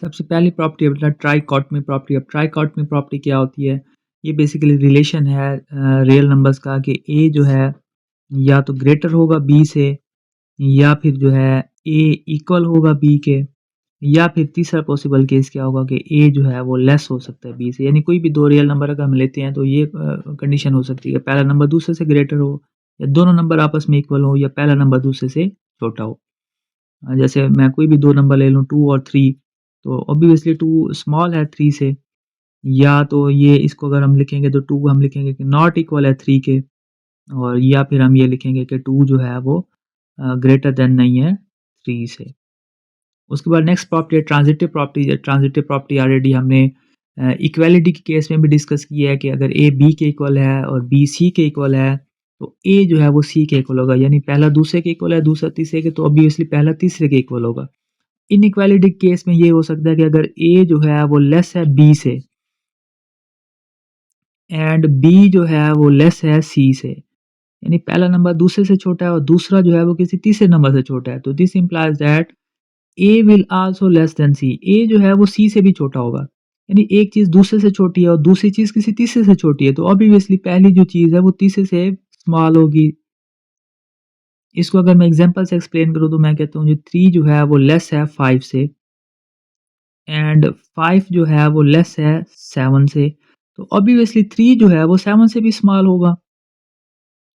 सबसे पहली प्रॉपर्टी है बेटा ट्राइकॉटमी प्रॉपर्टी। अब ट्राइकॉटमी प्रॉपर्टी क्या होती है? ये बेसिकली रिलेशन है रियल नंबर्स का कि ए जो है या तो ग्रेटर होगा बी से, या फिर जो है ए इक्वल होगा बी के, या फिर तीसरा पॉसिबल केस क्या होगा कि ए जो है वो लेस हो सकता है बी से। यानी कोई भी दो रियल नंबर अगर हम लेते हैं तो ये कंडीशन हो सकती है, पहला नंबर दूसरे से ग्रेटर हो, या दोनों नंबर आपस में इक्वल हो, या पहला नंबर दूसरे से छोटा हो। जैसे मैं कोई भी दो नंबर ले लूँ 2 और 3, तो ऑब्वियसली 2 स्मॉल है 3 से, या तो ये इसको अगर हम लिखेंगे तो 2 हम लिखेंगे कि नॉट इक्वल है 3 के, और या फिर हम ये लिखेंगे कि 2 जो है वो ग्रेटर देन नहीं है 3 से। उसके बाद नेक्स्ट प्रॉपर्टी है transitive property. Transitive property already हमने इक्वालिटी के केस में भी डिस्कस किया है कि अगर ए बी के इक्वल है और बी सी के इक्वल है, तो ए जो है वो सी के इक्वल होगा। यानी पहला दूसरे के इक्वल है, दूसरा तीसरे के, तो ऑब्वियसली पहला तीसरे के इक्वल होगा। इनइक्वालिटी के केस में ये हो सकता है कि अगर ए जो है वो लेस है बी से एंड बी जो है वो लेस है सी से, यानी पहला नंबर दूसरे से छोटा है और दूसरा जो है वो किसी तीसरे नंबर से छोटा है, तो this implies that A will also less than C. A जो है वो सी से भी छोटा होगा। यानी एक चीज दूसरे से छोटी है और दूसरी चीज किसी तीसरे से छोटी है, तो ऑब्वियसली पहली जो चीज है वो तीसरे से स्मॉल होगी। इसको अगर मैं एग्जांपल से एक्सप्लेन करूँ तो मैं कहता हूँ जो 3 जो है वो लेस है 5 से, एंड 5 जो है वो लेस है 7 से, तो ऑब्वियसली 3 जो है वो 7 से भी स्मॉल होगा।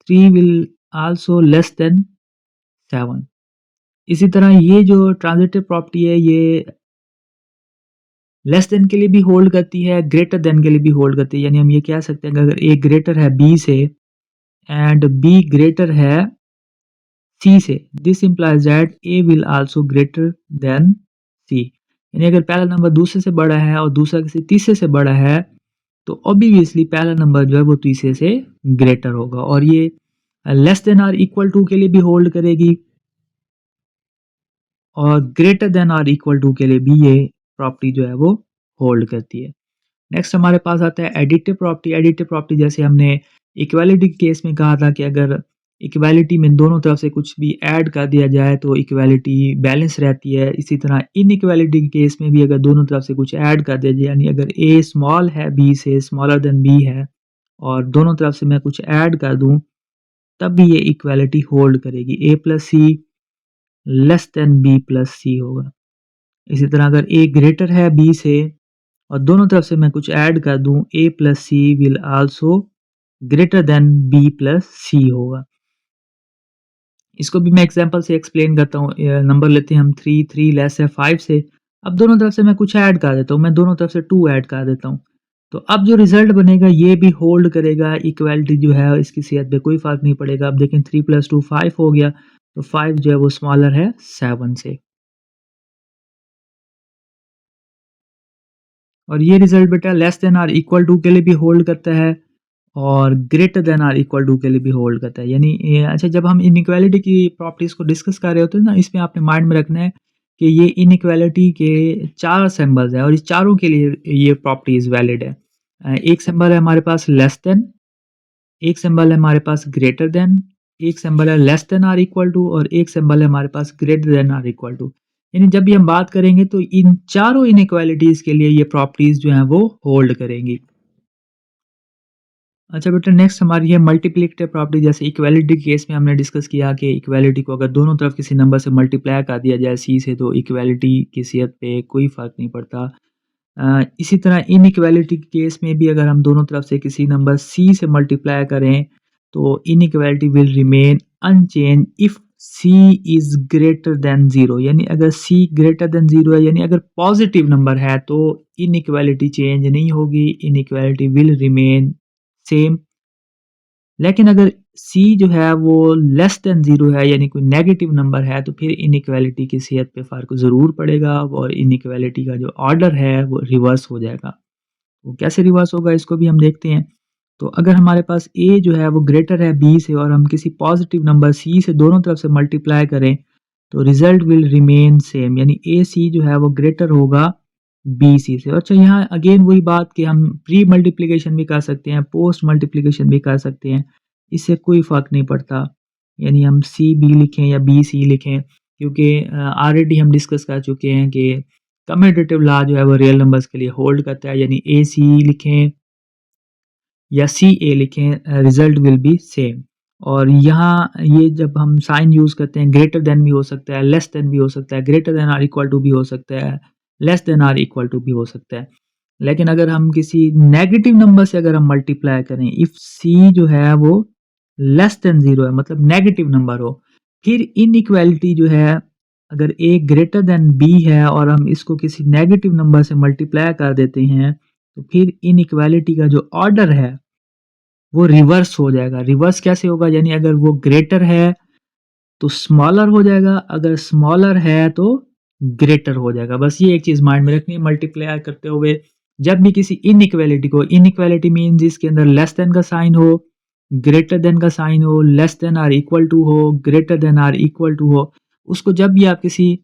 3 विल आल्सो लेस देन 7। इसी तरह ये जो ट्रांजिटिव प्रॉपर्टी है ये लेस देन के लिए भी होल्ड करती है, ग्रेटर देन के लिए भी होल्ड करती है। यानी हम ये कह सकते हैं कि अगर ए ग्रेटर है बी से एंड बी ग्रेटर है सी से, this implies that A will also greater than C. यानी अगर पहला नंबर दूसरे से बड़ा है और दूसरा किसी तीसरे से बड़ा है, तो ऑब्वियसली पहला नंबर जो है वो तीसरे से ग्रेटर होगा। और ये less than or equal to के लिए भी होल्ड करेगी, और greater than or equal to के लिए भी ये प्रॉपर्टी जो है वो होल्ड करती है। नेक्स्ट हमारे पास आता है एडिटिव प्रॉपर्टी। एडिटिव प्रॉपर्टी जैसे हमने इक्वालिटी के केस में कहा था कि अगर इक्वालिटी में दोनों तरफ से कुछ भी ऐड कर दिया जाए तो इक्वालिटी बैलेंस रहती है। इसी तरह इनइक्वालिटी के केस में भी अगर दोनों तरफ से कुछ ऐड कर दिया जाए, यानी अगर ए स्मॉल है बी से, स्मॉलर देन बी है, और दोनों तरफ से मैं कुछ ऐड कर दूं, तब भी ये इक्वालिटी होल्ड करेगी। ए प्लस सी less than B plus C होगा। इसी तरह अगर ए ग्रेटर है बी से और दोनों तरफ से मैं कुछ ऐड कर दूं, a plus C will also greater than b plus C होगा। इसको भी मैं एग्जांपल से एक्सप्लेन करता हूँ। नंबर लेते हैं हम 3, 3 लेस है 5 से। अब दोनों तरफ से मैं कुछ ऐड कर देता हूँ, मैं दोनों तरफ से 2 ऐड कर देता हूँ, तो अब जो रिजल्ट बनेगा ये भी होल्ड करेगा। इक्वालिटी जो है इसकी सेहत पे कोई फर्क नहीं पड़ेगा। अब देखें 3 + 2 5 हो गया, तो 5 जो है वो स्मॉलर है 7 से, और ये रिजल्ट बेटा less than or equal to के लिए भी होल्ड करता है और greater than or equal to के लिए भी होल्ड करता है। यानी अच्छा, जब हम इनइक्वालिटी की प्रॉपर्टीज को डिस्कस कर रहे होते हैं ना, इसमें आपने माइंड में रखना है कि ये इनइक्वालिटी के 4 सिंबल्स हैं और इस चारों के लिए ये प्रॉपर्टीज वैलिड है। एक सिंबल है हमारे पास लेस देन, एक सिंबल है हमारे पास ग्रेटर देन, एक सिंबल है less than or equal to, और एक सिंबल है हमारे पास greater than or equal to. यानी जब भी हम बात करेंगे तो इन चारों इनइक्वालिटीज के लिए ये प्रॉपर्टीज जो हैं वो होल्ड करेंगी। अच्छा बेटा, नेक्स्ट हमारी है मल्टीप्लिकेटिव प्रॉपर्टी। जैसे इक्वालिटी केस में हमने डिस्कस किया कि इक्वालिटी को अगर दोनों तरफ किसी नंबर से मल्टीप्लाई कर दिया जाए सी से, तो इक्वालिटी की सेहत पे कोई फ़र्क नहीं पड़ता। इसी तरह इनइक्वालिटी के केस में भी अगर हम दोनों तरफ से किसी नंबर सी से मल्टीप्लाई करें, तो inequality will remain unchanged if c is greater than zero. यानी अगर सी ग्रेटर देन ज़ीरो है, यानी अगर पॉजिटिव नंबर है, तो इनइक्वालिटी चेंज नहीं होगी, इनइक्वालिटी विल रिमेन सेम। लेकिन अगर सी जो है वो लेस देन ज़ीरो है, यानी कोई नेगेटिव नंबर है, तो फिर इनइक्वालिटी की सेहत पे फ़र्क ज़रूर पड़ेगा और इनइक्वालिटी का जो ऑर्डर है वो रिवर्स हो जाएगा। वो कैसे रिवर्स होगा इसको भी हम देखते हैं। तो अगर हमारे पास ए जो है वो ग्रेटर है बी से और हम किसी पॉजिटिव नंबर सी से दोनों तरफ से मल्टीप्लाई करें, तो रिजल्ट विल रिमेन सेम, यानी ए सी जो है वो ग्रेटर होगा बी सी से। अच्छा, यहाँ अगेन वही बात कि हम प्री मल्टीप्लिकेशन भी कर सकते हैं, पोस्ट मल्टीप्लिकेशन भी कर सकते हैं, इससे कोई फ़र्क नहीं पड़ता। यानी हम सी बी लिखें या बी सी लिखें, क्योंकि ऑलरेडी हम डिस्कस कर चुके हैं कि कम्यूटेटिव लॉ जो है वो रियल नंबर्स के लिए होल्ड करता है, यानी ए सी लिखें या सी ए लिखें, रिजल्ट विल बी सेम। और यहाँ ये जब हम साइन यूज़ करते हैं, ग्रेटर देन भी हो सकता है, लेस देन भी हो सकता है, greater than or equal to भी हो सकता है, less than or equal to भी हो सकता है। लेकिन अगर हम किसी नेगेटिव नंबर से अगर हम मल्टीप्लाई करें, इफ़ सी जो है वो लेस देन ज़ीरो है, मतलब नेगेटिव नंबर हो, फिर इनइक्वालिटी जो है, अगर ए ग्रेटर देन बी है और हम इसको किसी नेगेटिव नंबर से मल्टीप्लाई कर देते हैं, तो फिर इनइक्वालिटी का जो ऑर्डर है वो रिवर्स हो जाएगा। रिवर्स कैसे होगा? यानी अगर वो ग्रेटर है तो स्मॉलर हो जाएगा, अगर स्मॉलर है तो ग्रेटर हो जाएगा। बस ये एक चीज़ माइंड में रखनी है मल्टीप्लाई करते हुए। जब भी किसी इनइक्वालिटी को, इनइक्वालिटी मीन्स जिसके अंदर लेस देन का साइन हो, ग्रेटर देन का साइन हो, less than or equal to हो, greater than or equal to हो, उसको जब भी आप किसी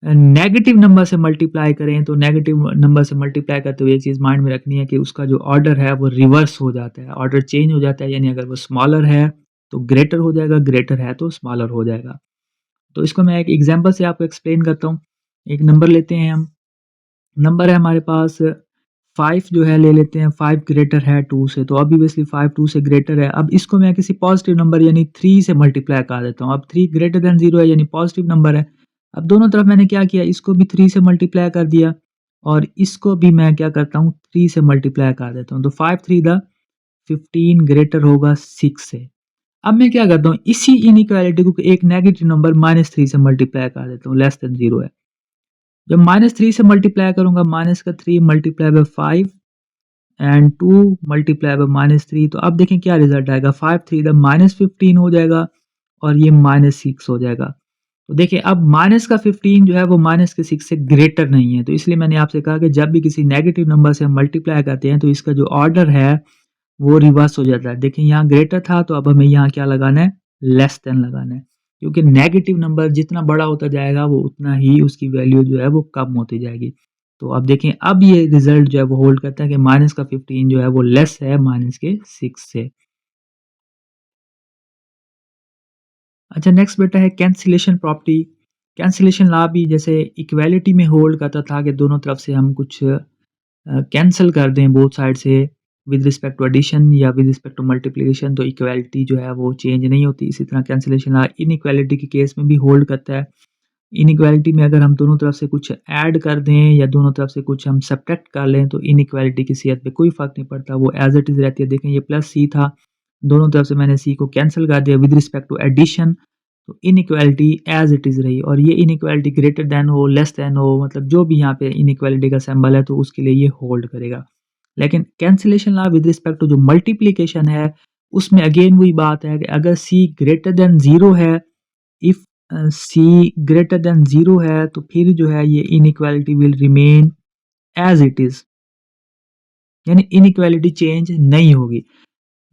नेगेटिव नंबर से मल्टीप्लाई करें, तो नेगेटिव नंबर से मल्टीप्लाई करते हुए एक चीज़ माइंड में रखनी है कि उसका जो ऑर्डर है वो रिवर्स हो जाता है, ऑर्डर चेंज हो जाता है। यानी अगर वो स्मॉलर है तो ग्रेटर हो जाएगा, ग्रेटर है तो स्मॉलर हो जाएगा। तो इसको मैं एक एग्जांपल से आपको एक्सप्लेन करता हूँ। एक नंबर लेते हैं हम, नंबर है हमारे पास 5 जो है ले लेते हैं, 5 ग्रेटर है 2 से, तो ऑब्वियसली 5 2 से ग्रेटर है। अब इसको मैं किसी पॉजिटिव नंबर यानी 3 से मल्टीप्लाई कर देता हूँ। अब 3 ग्रेटर देन 0 है यानी पॉजिटिव नंबर है। अब दोनों तरफ मैंने क्या किया, इसको भी 3 से मल्टीप्लाई कर दिया और इसको भी मैं क्या करता हूँ 3 से मल्टीप्लाई कर देता हूँ। तो 5 3 द 15 ग्रेटर होगा 6 से। अब मैं क्या करता हूँ, इसी इनइक्वालिटी को एक नेगेटिव नंबर -3 से मल्टीप्लाई कर देता हूँ, लेस देन 0 है। जब -3 से मल्टीप्लाई करूँगा, माइनस का 3 multiply by 5 and 2 multiply by -3, तो अब देखें क्या रिजल्ट आएगा, 5 3 द -15 हो जाएगा और ये -6 हो जाएगा। तो देखिए अब माइनस का 15 जो है वो माइनस के 6 से ग्रेटर नहीं है, तो इसलिए मैंने आपसे कहा कि जब भी किसी नेगेटिव नंबर से हम मल्टीप्लाई करते हैं तो इसका जो ऑर्डर है वो रिवर्स हो जाता है। देखिए यहाँ ग्रेटर था तो अब हमें यहाँ क्या लगाना है, लेस देन लगाना है, क्योंकि नेगेटिव नंबर जितना बड़ा होता जाएगा वो उतना ही उसकी वैल्यू जो है वो कम होती जाएगी। तो अब देखें अब ये रिजल्ट जो है वो होल्ड करता है कि माइनस का 15 जो है वो लेस है माइनस के 6 से। अच्छा, नेक्स्ट बेटा है कैंसिलेशन प्रॉपर्टी। कैंसिलेशन लॉ भी जैसे इक्वालिटी में होल्ड करता था कि दोनों तरफ से हम कुछ कैंसल कर दें बोथ साइड से, विद रिस्पेक्ट टू एडिशन या विद रिस्पेक्ट टू मल्टीप्लिकेशन, तो इक्वालिटी जो है वो चेंज नहीं होती। इसी तरह कैंसिलेशन लॉ इनइक्वालिटी के केस में भी होल्ड करता है। इनइक्वालिटी में अगर हम दोनों तरफ से कुछ ऐड कर दें या दोनों तरफ से कुछ हम सब्ट्रैक्ट कर लें तो इनइक्वालिटी की सेहत पे कोई फ़र्क नहीं पड़ता, वो एज़ इट इज़ रहती है। देखें ये प्लस सी था, दोनों तरफ से मैंने सी को कैंसल कर दिया विद रिस्पेक्ट टू एडिशन, तो इनइक्वालिटी एज़ इट इज़ रही। और ये इनइक्वालिटी ग्रेटर दैन हो, लेस दैन हो, मतलब जो भी यहाँ पे इनइक्वालिटी का सिंबल है तो उसके लिए ये होल्ड करेगा। लेकिन cancellation law with respect to जो मल्टीप्लिकेशन है, उसमें अगेन वही बात है कि अगर सी ग्रेटर दैन 0 है, इफ सी ग्रेटर देन 0 है तो फिर जो है ये inequality will remain as it is, यानी इनइक्वालिटी चेंज नहीं होगी।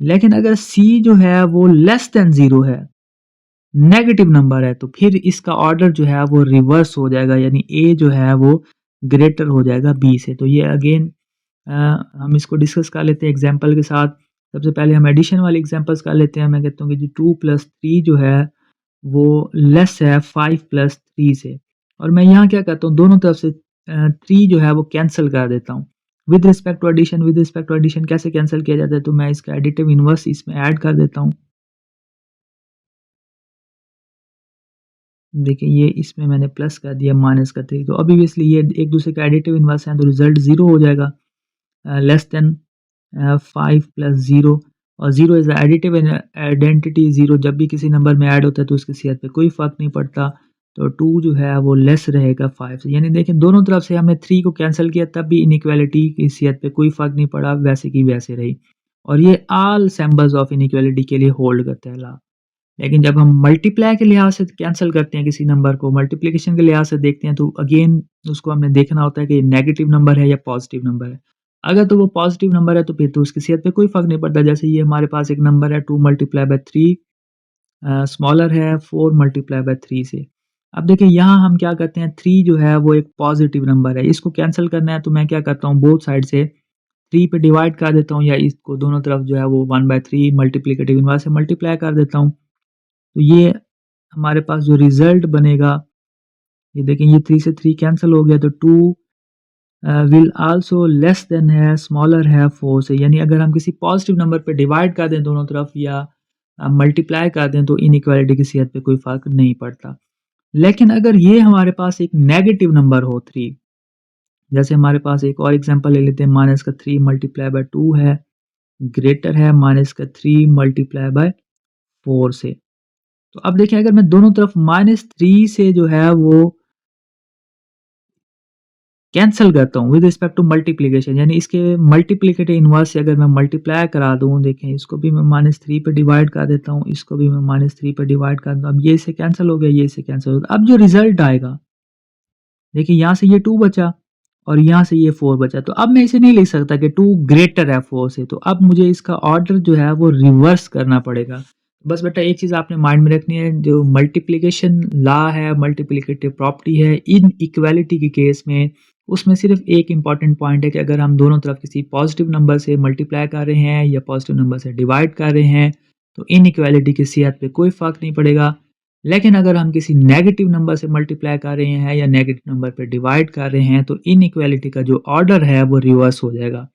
लेकिन अगर सी जो है वो लेस देन 0 है, नेगेटिव नंबर है, तो फिर इसका ऑर्डर जो है वो रिवर्स हो जाएगा, यानी ए जो है वो ग्रेटर हो जाएगा बी से। तो ये अगेन हम इसको डिस्कस कर लेते हैं एग्जांपल के साथ। सबसे पहले हम एडिशन वाले एग्जांपल्स कर लेते हैं। मैं कहता हूँ कि जो 2 + 3 जो है वो लेस है 5 + 3 से, और मैं यहाँ क्या करता हूँ दोनों तरफ से 3 जो है वो कैंसिल कर देता हूँ। With respect to addition, with respect to addition कैसे कैंसिल किया जाता है, तो मैं इसका एडिटिव इनवर्स इसमें ऐड कर देता हूँ। देखिए ये इसमें मैंने प्लस कर दिया माइनस का 3, तो ऑब्वियसली ये एक दूसरे का एडिटिव इनवर्स है तो रिजल्ट 0 हो जाएगा, लेस देन 5 + 0, और 0 इज़ द एडिटिव आइडेंटिटी। 0 जब भी किसी नंबर में ऐड होता है तो उसकी सेहत पे कोई फ़र्क नहीं पड़ता। तो 2 जो है वो लेस रहेगा 5 से, यानी देखिए दोनों तरफ से हमने 3 को कैंसिल किया तब भी इनइक्वालिटी की सेहत पे कोई फ़र्क नहीं पड़ा, वैसे की वैसे रही। और ये ऑल सिंबल्स ऑफ इनइक्वालिटी के लिए होल्ड करता है लॉ। लेकिन जब हम मल्टीप्लाई के लिहाज से कैंसल करते हैं किसी नंबर को, मल्टीप्लिकेशन के लिहाज से देखते हैं, तो अगेन उसको हमने देखना होता है कि नेगेटिव नंबर है या पॉजिटिव नंबर है। अगर तो वो पॉजिटिव नंबर है तो फिर तो उसकी सेहत पे कोई फ़र्क नहीं पड़ता। जैसे ये हमारे पास एक नंबर है 2 × 3 स्मॉलर है 4 × 3 से। अब देखिए यहाँ हम क्या करते हैं, 3 जो है वो एक पॉजिटिव नंबर है, इसको कैंसल करना है तो मैं क्या करता हूँ बोथ साइड से 3 पे डिवाइड कर देता हूँ, या इसको दोनों तरफ जो है वो 1/3 मल्टीप्लिकेटिव इनवर्स से मल्टीप्लाई कर देता हूँ। तो ये हमारे पास जो रिज़ल्ट बनेगा, ये देखें ये 3 से 3 कैंसल हो गया, तो 2 विल आल्सो लेस देन है, स्मॉलर है 4 से, यानी अगर हम किसी पॉजिटिव नंबर पे डिवाइड कर दें दोनों तरफ या मल्टीप्लाई कर दें तो इनइक्वालिटी की सेहत पे कोई फ़र्क नहीं पड़ता। लेकिन अगर ये हमारे पास एक नेगेटिव नंबर हो 3, जैसे हमारे पास एक और एग्ज़ाम्पल ले लेते हैं, माइनस का 3 मल्टीप्लाई बाय 2 है, ग्रेटर है माइनस का 3 मल्टीप्लाई बाय 4 से। तो अब देखिए अगर मैं दोनों तरफ -3 से जो है वो कैंसल करता हूँ विद रिस्पेक्ट टू मल्टीप्लिकेशन, यानी इसके मल्टीप्लिकेटिव इनवर्स से अगर मैं मल्टीप्लाई करा दूँ, देखें इसको भी मैं -3 पे डिवाइड कर देता हूँ, इसको भी मैं -3 पे डिवाइड कर दूँ, अब ये इससे कैंसल हो गया, ये इससे कैंसल हो गया। अब जो रिजल्ट आएगा, देखिए यहाँ से ये 2 बचा और यहाँ से ये 4 बचा, तो अब मैं इसे नहीं लिख सकता कि 2 ग्रेटर है 4 से, तो अब मुझे इसका ऑर्डर जो है वो रिवर्स करना पड़ेगा। बस बेटा एक चीज़ आपने माइंड में रखनी है, जो मल्टीप्लिकेशन लॉ है, मल्टीप्लिकेटिव प्रॉपर्टी है, इनइक्वालिटी के केस में उसमें सिर्फ एक इम्पॉर्टेंट पॉइंट है कि अगर हम दोनों तरफ किसी पॉजिटिव नंबर से मल्टीप्लाई कर रहे हैं या पॉजिटिव नंबर से डिवाइड कर रहे हैं, तो इनइक्वालिटी की सेहत पे कोई फ़र्क नहीं पड़ेगा। लेकिन अगर हम किसी नेगेटिव नंबर से मल्टीप्लाई कर रहे हैं या नेगेटिव नंबर पे डिवाइड कर रहे हैं, तो इनइक्वालिटी का जो ऑर्डर है वो रिवर्स हो जाएगा।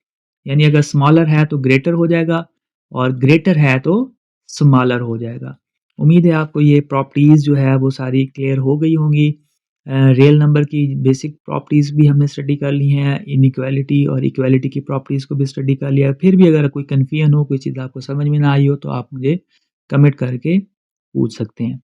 यानी अगर स्मॉलर है तो ग्रेटर हो जाएगा और ग्रेटर है तो स्मॉलर हो जाएगा। उम्मीद है आपको ये प्रॉपर्टीज़ जो है वो सारी क्लियर हो गई होंगी। रियल नंबर की बेसिक प्रॉपर्टीज़ भी हमने स्टडी कर ली हैं, इनइक्वालिटी और इक्वालिटी की प्रॉपर्टीज़ को भी स्टडी कर लिया है। फिर भी अगर कोई कन्फ्यूजन हो, कोई चीज़ आपको समझ में ना आई हो, तो आप मुझे कमेंट करके पूछ सकते हैं।